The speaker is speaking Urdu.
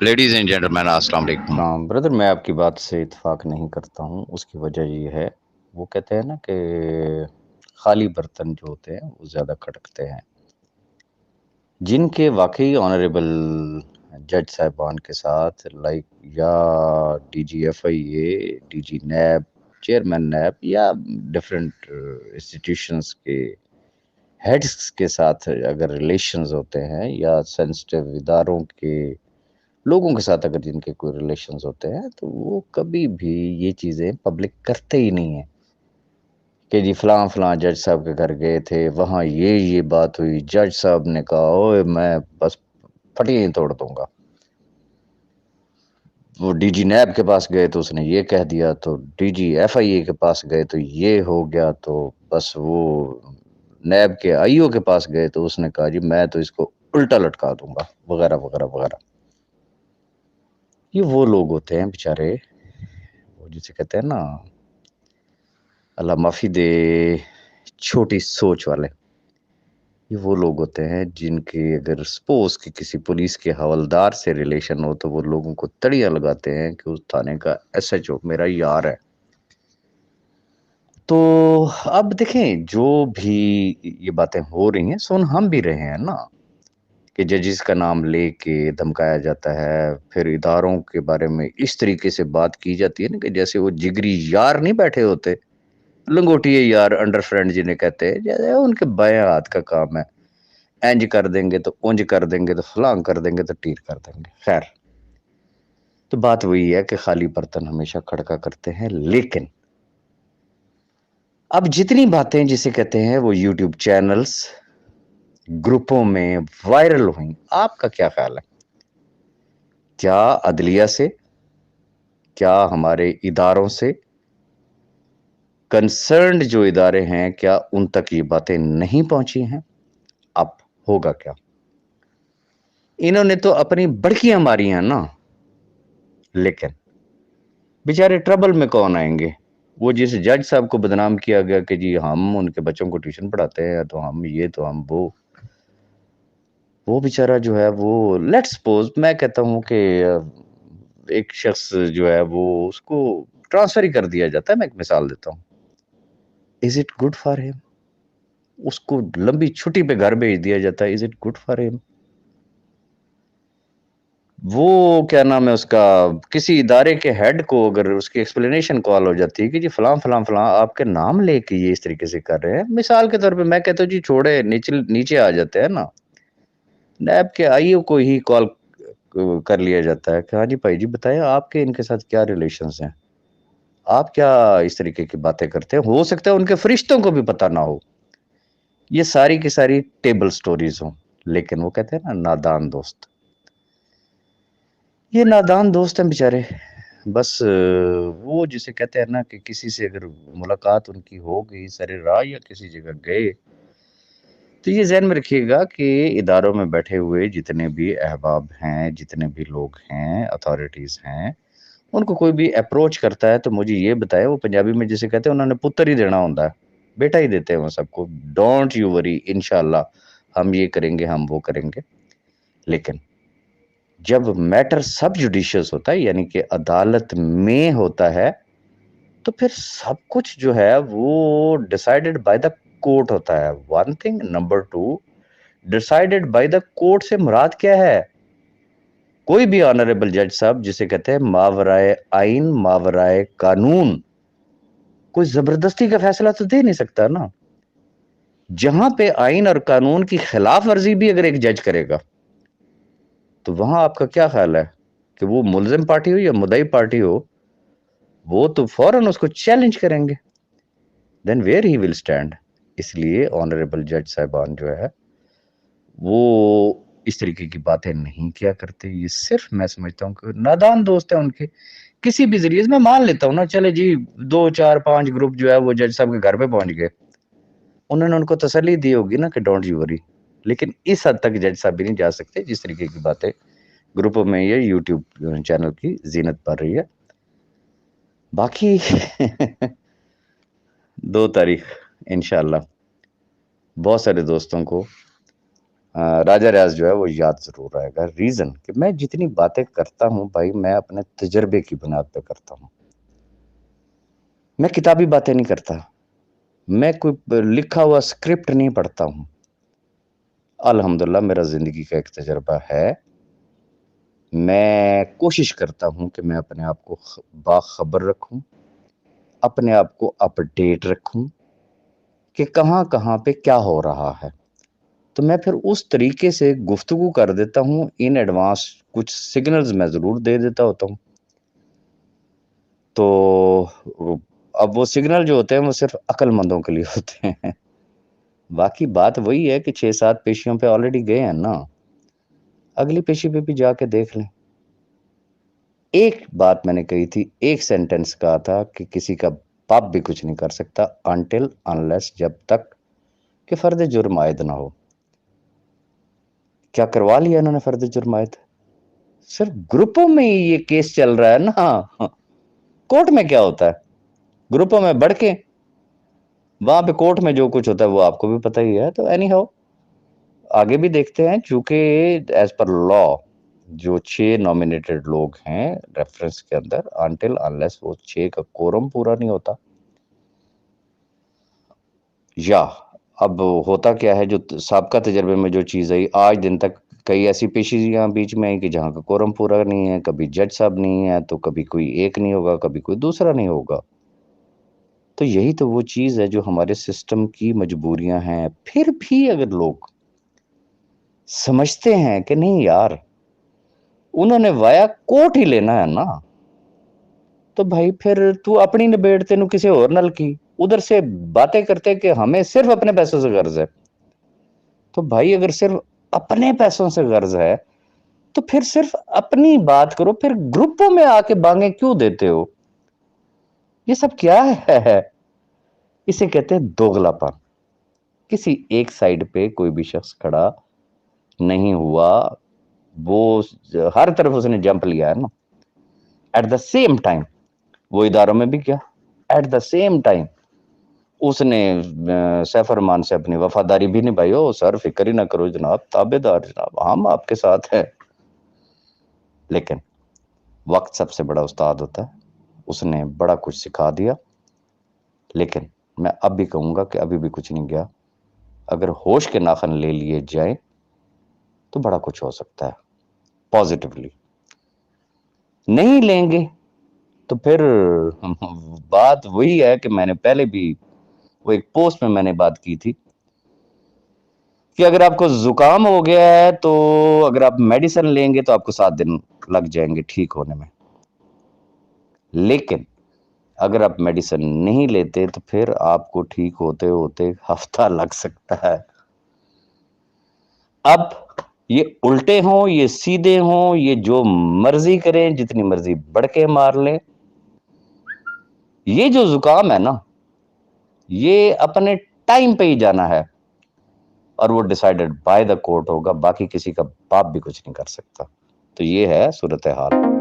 لیڈیز اینڈ جینٹلمین السلام علیکم۔ ہاں بردر، میں آپ کی بات سے اتفاق نہیں کرتا ہوں۔ اس کی وجہ یہ ہے، وہ کہتے ہیں نا کہ خالی برتن جو ہوتے ہیں وہ زیادہ کھٹکتے ہیں۔ جن کے واقعی آنریبل جج صاحبان کے ساتھ لائک یا D G F I A, D G NAB, chairman NAB یا ڈفرینٹ انسٹیٹیوشنز کے ہیڈس کے ساتھ اگر ریلیشنز ہوتے ہیں، یا سینسٹیو اداروں کے لوگوں کے ساتھ اگر جن کے کوئی ریلیشنز ہوتے ہیں، تو وہ کبھی بھی یہ چیزیں پبلک کرتے ہی نہیں ہیں کہ جی فلاں فلاں جج صاحب کے گھر گئے تھے، وہاں یہ بات ہوئی، جج صاحب نے کہا اوے میں بس پھٹیاں ہی توڑ دوں گا۔ وہ ڈی جی نیب کے پاس گئے تو اس نے یہ کہہ دیا، تو ڈی جی ایف آئی اے کے پاس گئے تو یہ ہو گیا، تو بس وہ نیب کے آئی او کے پاس گئے تو اس نے کہا جی میں تو اس کو الٹا لٹکا دوں گا، وغیرہ وغیرہ وغیرہ۔ یہ وہ لوگ ہوتے ہیں بیچارے، وہ جسے کہتے ہیں نا اللہ معافی دے، چھوٹی سوچ والے۔ یہ وہ لوگ ہوتے ہیں جن کے اگر سپوز کہ کسی پولیس کے حوالدار سے ریلیشن ہو تو وہ لوگوں کو تڑیاں لگاتے ہیں کہ اس تھانے کا ایس ایچ او میرا یار ہے۔ تو اب دیکھیں، جو بھی یہ باتیں ہو رہی ہیں سن ہم بھی رہے ہیں نا، کہ ججز کا نام لے کے دھمکایا جاتا ہے، پھر اداروں کے بارے میں اس طریقے سے بات کی جاتی ہے نا کہ جیسے وہ جگری یار نہیں بیٹھے ہوتے، لنگوٹیے یار انڈر فرینڈ جنہیں کہتے ہیں، جیسے ان کے بائیں ہاتھ کا کام ہے، اینج کر دیں گے تو اونج کر دیں گے تو فلاں کر دیں گے تو ٹیر کر دیں گے۔ خیر، تو بات وہی ہے کہ خالی برتن ہمیشہ کھڑکا کرتے ہیں، لیکن اب جتنی باتیں جسے کہتے ہیں وہ یوٹیوب چینلز گروپوں میں وائرل ہوئیں، آپ کا کیا خیال ہے؟ کیا عدلیہ سے، کیا ہمارے اداروں سے، کنسرنڈ جو ادارے ہیں، کیا ان تک یہ باتیں نہیں پہنچی ہیں؟ اب ہوگا کیا؟ انہوں نے تو اپنی بڑکیاں ماری ہیں نا، لیکن بیچارے ٹربل میں کون آئیں گے؟ وہ جس جج صاحب کو بدنام کیا گیا کہ جی ہم ان کے بچوں کو ٹیوشن پڑھاتے ہیں، تو ہم یہ تو ہم وہ بیچارہ جو ہے وہ لیٹ سپوز، میں کہتا ہوں کہ ایک شخص جو ہے وہ اس کو ٹرانسفر ہی کر دیا جاتا ہے، میں ایک مثال دیتا ہوں، از اٹ گڈ فار ہم؟ اس کو لمبی چھٹی پہ گھر بھیج دیا جاتا ہے، از اٹ گڈ فار ہم؟ وہ کیا نام ہے اس کا، کسی ادارے کے ہیڈ کو اگر اس کی ایکسپلینیشن کال ہو جاتی ہے کہ جی فلاں فلاں فلاں آپ کے نام لے کے یہ اس طریقے سے کر رہے ہیں، مثال کے طور پہ میں کہتا ہوں جی چھوڑے، نیچے آ جاتے ہیں نا، نیب کے آئی او کو ہی کال کر لیا جاتا ہے کہ ہاں جی بھائی جی بتائیں آپ کے ان کے ساتھ کیا ریلیشنز ہیں، آپ کیا اس طریقے کی باتیں کرتے ہیں؟ ہو سکتا ہے ان کے فرشتوں کو بھی پتہ نہ ہو، یہ ساری کی ساری ٹیبل سٹوریز ہوں، لیکن وہ کہتے ہیں نا نادان دوست، یہ نادان دوست ہیں بیچارے۔ بس وہ جسے کہتے ہیں نا کہ کسی سے اگر ملاقات ان کی ہو گئی سر راہ یا کسی جگہ گئے، تو یہ ذہن میں رکھیے گا کہ اداروں میں بیٹھے ہوئے جتنے بھی احباب ہیں، جتنے بھی لوگ ہیں، اتھارٹیز ہیں، ان کو کوئی بھی اپروچ کرتا ہے تو مجھے یہ بتائے، وہ پنجابی میں جسے کہتے ہیں انہوں نے پتر ہی دینا ہوتا ہے، بیٹا ہی دیتے ہیں وہ سب کو، ڈونٹ یو وری، انشاءاللہ ہم یہ کریں گے، ہم وہ کریں گے۔ لیکن جب میٹر سب جوڈیشس ہوتا ہے، یعنی کہ عدالت میں ہوتا ہے، تو پھر سب کچھ جو ہے وہ ڈیسائیڈڈ بائی دا کورٹ ہوتا ہے، one thing. Number two, decided by the court سے مراد کیا ہے؟ کوئی بھی آنریبل جج صاحب جسے کہتے ہیں ماورائے آئین، ماورائے قانون، کوئی زبردستی کا فیصلہ تو دے نہیں سکتا نا۔ جہاں پہ آئین اور قانون کی خلاف ورزی بھی اگر ایک جج کرے گا، تو وہاں آپ کا کیا خیال ہے کہ وہ ملزم پارٹی ہو یا مدعی پارٹی ہو، وہ تو فوراً اس کو چیلنج کریں گے، then where he will stand. اس لیے آنریبل جج صاحبان جو ہے وہ اس طریقے کی باتیں نہیں کیا کرتے، یہ صرف میں سمجھتا ہوں کہ نادان دوست ہیں ان کے، کسی بھی ذریعے سے میں مان لیتا ہوں نا، چلے جی 2 4 5 گروپ جو ہے وہ جج صاحب کے گھر پہ پہنچ گئے، انہوں نے ان کو تسلی دی ہوگی نا کہ ڈونٹ یو وری، لیکن اس حد تک جج صاحب بھی نہیں جا سکتے جس طریقے کی باتیں گروپوں میں یہ یوٹیوب چینل کی زینت بڑھ رہی ہے۔ باقی 2 تاریخ انشاءاللہ بہت سارے دوستوں کو راجہ ریاض جو ہے وہ یاد ضرور آئے گا. ریزن کہ میں جتنی باتیں کرتا ہوں بھائی میں اپنے تجربے کی بنیاد پہ کرتا ہوں. میں کتابی باتیں نہیں کرتا. میں کوئی لکھا ہوا اسکرپٹ نہیں پڑھتا ہوں. الحمدللہ میرا زندگی کا ایک تجربہ ہے. میں کوشش کرتا ہوں کہ میں اپنے آپ کو باخبر رکھوں, اپنے آپ کو اپ ڈیٹ رکھوں کہ کہاں کہاں پہ کیا ہو رہا ہے. تو میں پھر اس طریقے سے گفتگو کر دیتا ہوں ان ایڈوانس. کچھ سگنلز میں ضرور دے دیتا ہوتا ہوں. تو اب وہ سگنل جو ہوتے ہیں وہ صرف عقل مندوں کے لیے ہوتے ہیں. باقی بات وہی ہے کہ 6-7 پیشیوں پہ آلریڈی گئے ہیں نا, اگلی پیشی پہ بھی جا کے دیکھ لیں. ایک بات میں نے کہی تھی, ایک سینٹنس کہا تھا کہ کسی کا باپ بھی کچھ نہیں کر سکتا انٹل انلیس, جب تک کہ فرد جرم عائد نہ ہو. کیا کروا لیا انہوں نے فرد جرم عائد؟ صرف گروپوں میں ہی یہ کیس چل رہا ہے نا. کورٹ میں کیا ہوتا ہے؟ گروپوں میں بڑھ کے وہاں پہ کورٹ میں جو کچھ ہوتا ہے وہ آپ کو بھی پتہ ہی ہے. تو اینی ہاؤ آگے بھی دیکھتے ہیں, چونکہ ایز پر لا جو 6 نامینیٹڈ لوگ ہیں ریفرنس کے اندر, انٹل انلیس وہ 6 کا کورم پورا نہیں ہوتا. یا اب ہوتا کیا ہے, جو سابقہ تجربے میں جو چیز آئی آج دن تک, کئی ایسی پیشیاں بیچ میں آئی کہ جہاں کا کورم پورا نہیں ہے. کبھی جج صاحب نہیں ہے تو کبھی کوئی ایک نہیں ہوگا, کبھی کوئی دوسرا نہیں ہوگا. تو یہی تو وہ چیز ہے جو ہمارے سسٹم کی مجبوریاں ہیں. پھر بھی اگر لوگ سمجھتے ہیں کہ نہیں یار انہوں نے وایا کوٹ ہی لینا ہے نا, تو بھائی پھر تو اپنی نبیڑتے نو کسی اور نل کی, ادھر سے باتیں کرتے کہ ہمیں صرف اپنے پیسوں سے غرض ہے. تو بھائی اگر صرف اپنے پیسوں سے غرض ہے تو پھر صرف اپنی بات کرو, پھر گروپوں میں آ کے بانگیں کیوں دیتے ہو؟ یہ سب کیا ہے؟ اسے کہتے ہیں دوغلا پن. کسی ایک سائیڈ پہ کوئی بھی شخص کھڑا نہیں ہوا, وہ ہر طرف اس نے جمپ لیا ہے نا. ایٹ دا سیم ٹائم وہ اداروں میں بھی کیا, ایٹ دا سیم ٹائم اس نے سیف ارمان سے اپنی وفاداری بھی نبھائی. ہو سر فکر ہی نہ کرو جناب, تابع دار جناب, ہم آپ کے ساتھ ہیں. لیکن وقت سب سے بڑا استاد ہوتا ہے, اس نے بڑا کچھ سکھا دیا. لیکن میں اب بھی کہوں گا کہ ابھی بھی کچھ نہیں گیا. اگر ہوش کے ناخن لے لیے جائیں تو بڑا کچھ ہو سکتا ہے پازیٹیولی. نہیں لیں گے تو پھر بات وہی ہے کہ میں نے پہلے بھی وہ ایک پوسٹ میں نے بات کی تھی کہ اگر آپ کو زکام ہو گیا ہے تو اگر آپ میڈیسن لیں گے تو آپ کو 7 دن لگ جائیں گے ٹھیک ہونے میں. لیکن اگر آپ میڈیسن نہیں لیتے تو پھر آپ کو ٹھیک ہوتے ہوتے ہفتہ لگ سکتا ہے. اب یہ الٹے ہوں, یہ سیدھے ہوں, یہ جو مرضی کریں, جتنی مرضی بڑھ کے مار لیں, یہ جو زکام ہے نا یہ اپنے ٹائم پہ ہی جانا ہے, اور وہ ڈیسائیڈڈ بائی دا کورٹ ہوگا. باقی کسی کا باپ بھی کچھ نہیں کر سکتا. تو یہ ہے صورتحال.